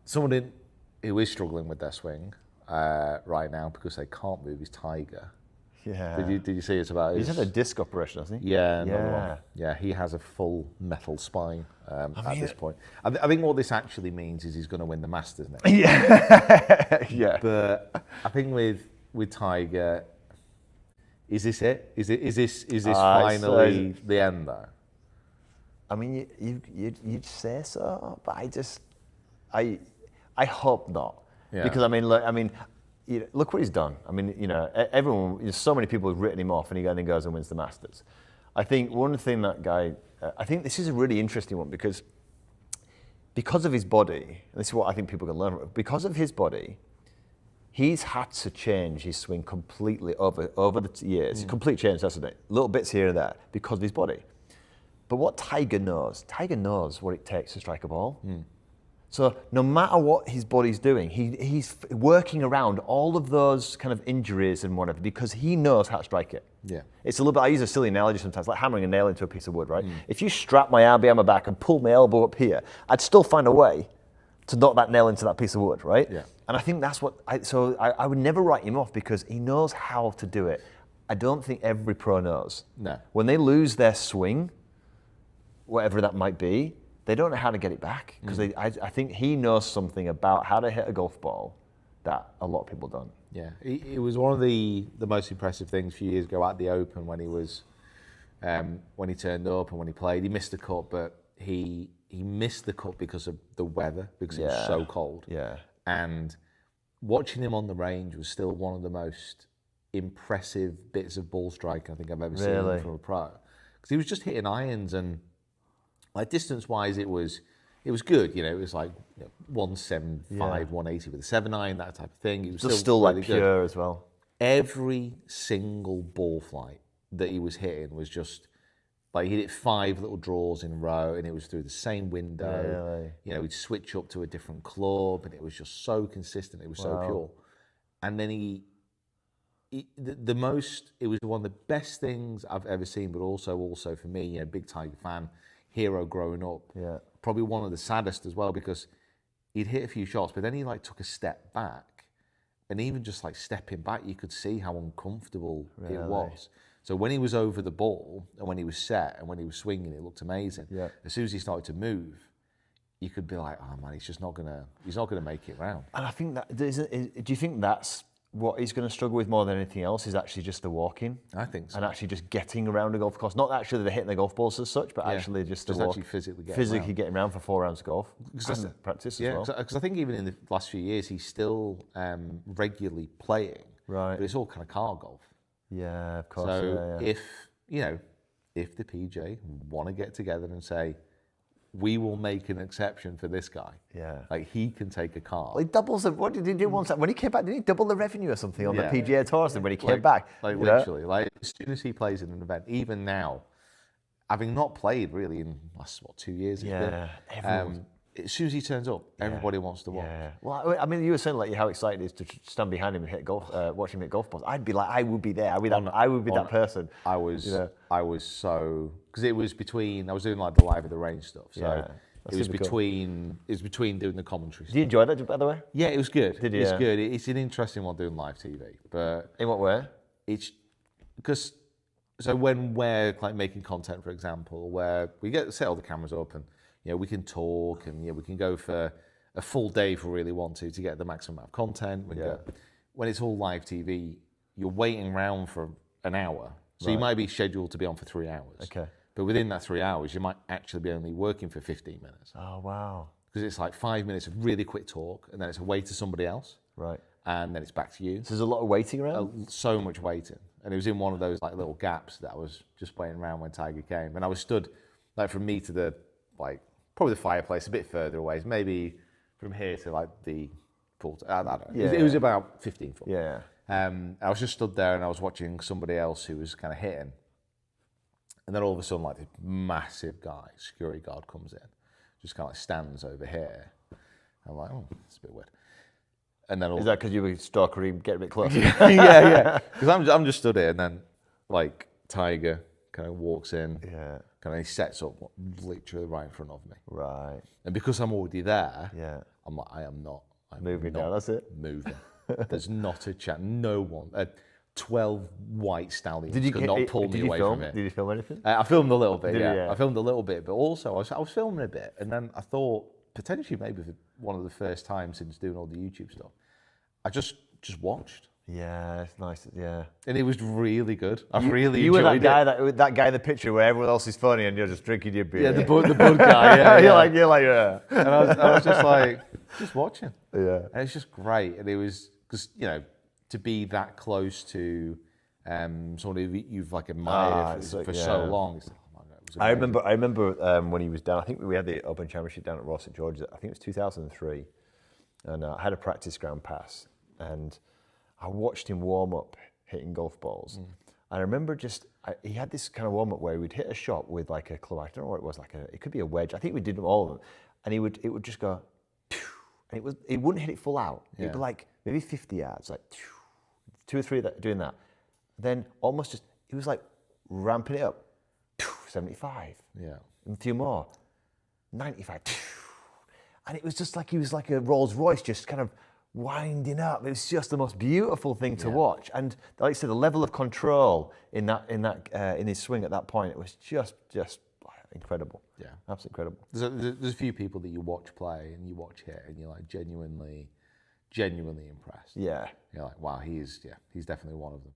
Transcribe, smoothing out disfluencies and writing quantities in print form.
Someone who is struggling with their swing right now because they can't move is Tiger. Yeah. Did you see it's about his... He's had a disc operation, hasn't he? Yeah, another one. Yeah, he has a full metal spine at this point. I think what this actually means is he's going to win the Masters next year. Yeah. Yeah. But I think with Tiger, is this it? Is this finally the end though? I mean, you'd say so, but I hope not. Yeah. Because look what he's done. I mean, everyone, there's so many people who've written him off, and he then goes and wins the Masters. I think one thing that guy, I think this is a really interesting one because of his body, and this is what I think people can learn from, because of his body, he's had to change his swing completely over the years. Complete change, that's it. Little bits here and there because of his body. But what Tiger knows what it takes to strike a ball. So no matter what his body's doing, he's working around all of those kind of injuries and whatever because he knows how to strike it. Yeah. It's a little bit, I use a silly analogy sometimes, like hammering a nail into a piece of wood, right? If you strap my arm behind my back and pull my elbow up here, I'd still find a way to knock that nail into that piece of wood, right? Yeah. And I think that's what, I would never write him off because he knows how to do it. I don't think every pro knows. No. When they lose their swing, whatever that might be, they don't know how to get it back because I think he knows something about how to hit a golf ball that a lot of people don't. Yeah, it was one of the most impressive things a few years ago at the Open when he was when he turned up and when he played. He missed the cut, but he missed the cut because of the weather because it was so cold. Yeah, and watching him on the range was still one of the most impressive bits of ball striking I think I've ever seen from a pro because he was just hitting irons and. Like distance-wise, it was good. It was like 175, 180 with a 7-iron, that type of thing. It was still really like pure as well. Every single ball flight that he was hitting was just like he hit 5 little draws in a row, and it was through the same window. Really? He'd switch up to a different club, and it was just so consistent. It was so pure. And then it was one of the best things I've ever seen, but also for me, big Tiger fan. Hero growing up, probably one of the saddest as well because he'd hit a few shots, but then he took a step back, and even just stepping back, you could see how uncomfortable it was. So when he was over the ball and when he was set and when he was swinging, it looked amazing. Yeah. As soon as he started to move, you could be like, oh man, he's not gonna make it round. And I think that do you think that's what he's going to struggle with more than anything else is actually just the walking. I think so. And actually just getting around a golf course. Not actually the hitting the golf balls as such, but actually just the walk. Actually physically getting around for 4 rounds of golf. And practice as well. Because I think even in the last few years, he's still regularly playing. Right. But it's all kind of car golf. Yeah, of course. So if the PJ want to get together and say, we will make an exception for this guy. Yeah. Like he can take a car. Well, he doubles what did he do once? When he came back, did he double the revenue or something on the PGA Tour when he came back? Literally, as soon as he plays in an event, even now, having not played really in the last 2 years. As soon as he turns up, everybody wants to watch. Yeah. Well, I mean, you were saying how excited he is to stand behind him and hit golf, watch him hit golf balls. I'd be like, I would be there. I would be that person. I was so because it was between. I was doing the live at the range stuff. So it was between. It was between doing the commentary. Did you enjoy that, by the way? Yeah, it was good. Did you? It's good. It's an interesting one doing live TV, but in what way? It's because. So when we're making content, for example, where we set all the cameras up and we can talk and we can go for a full day if we really want to get the maximum amount of content. When it's all live TV, you're waiting around for an hour, so you might be scheduled to be on for 3 hours. Okay. But within that 3 hours, you might actually be only working for 15 minutes. Oh wow! Because it's 5 minutes of really quick talk, and then it's away to somebody else. Right. And then it's back to you. So there's a lot of waiting around? So much waiting. And it was in one of those little gaps that I was just waiting around when Tiger came. And I was stood from me to the probably the fireplace a bit further away, maybe from here to the pool. I don't know. It was about 15 foot. Yeah. I was just stood there and I was watching somebody else who was kind of hitting. And then all of a sudden, this massive guy, security guard, comes in, just kind of stands over here. I'm like, oh, it's a bit weird. And then is that because you were stalking, get a bit closer? yeah. Because I'm just stood here, and then Tiger kind of walks in. Yeah. Kind of he sets up literally right in front of me. Right. And because I'm already there, I'm like, I am not. I'm Moving not down, that's it. moving. There's not a chance. No one. 12 white stallions Did you could not pull me away from it. Did you film anything? I filmed a little bit, Did you? yeah. Yeah. I filmed a little bit, but also I was filming a bit, and then I thought, potentially maybe for one of the first times since doing all the YouTube stuff, I just watched. Yeah, it's nice. Yeah. And it was really good. I really You were enjoyed that guy in the picture where everyone else is funny and you're just drinking your beer. Yeah, the bud guy, yeah. You're like, yeah. And I was just like, just watching. Yeah. And it's just great. And it was, because, you know, to be that close to someone who you've like admired for so long. It's like, oh my God, it was amazing. I remember when he was down. I think we had the Open Championship down at Royal St George's. I think it was 2003, and I had a practice ground pass, and I watched him warm up hitting golf balls. And I remember he had this kind of warm up where he would hit a shot with like a club. I don't know what it was, it could be a wedge. I think we did all of them, and it would just go, and it wouldn't hit it full out. It'd be like maybe 50 yards, like 2 or 3 doing that. Then almost just, he was like ramping it up, 75. Yeah. And a few more, 95. And it was just like he was like a Rolls Royce, just kind of winding up. It was just the most beautiful thing to watch. And like I said, the level of control in his swing at that point, it was just incredible. Yeah. Absolutely incredible. There's a few people that you watch play and you watch hit and you're like genuinely impressed. Yeah. You're like, wow, he's definitely one of them.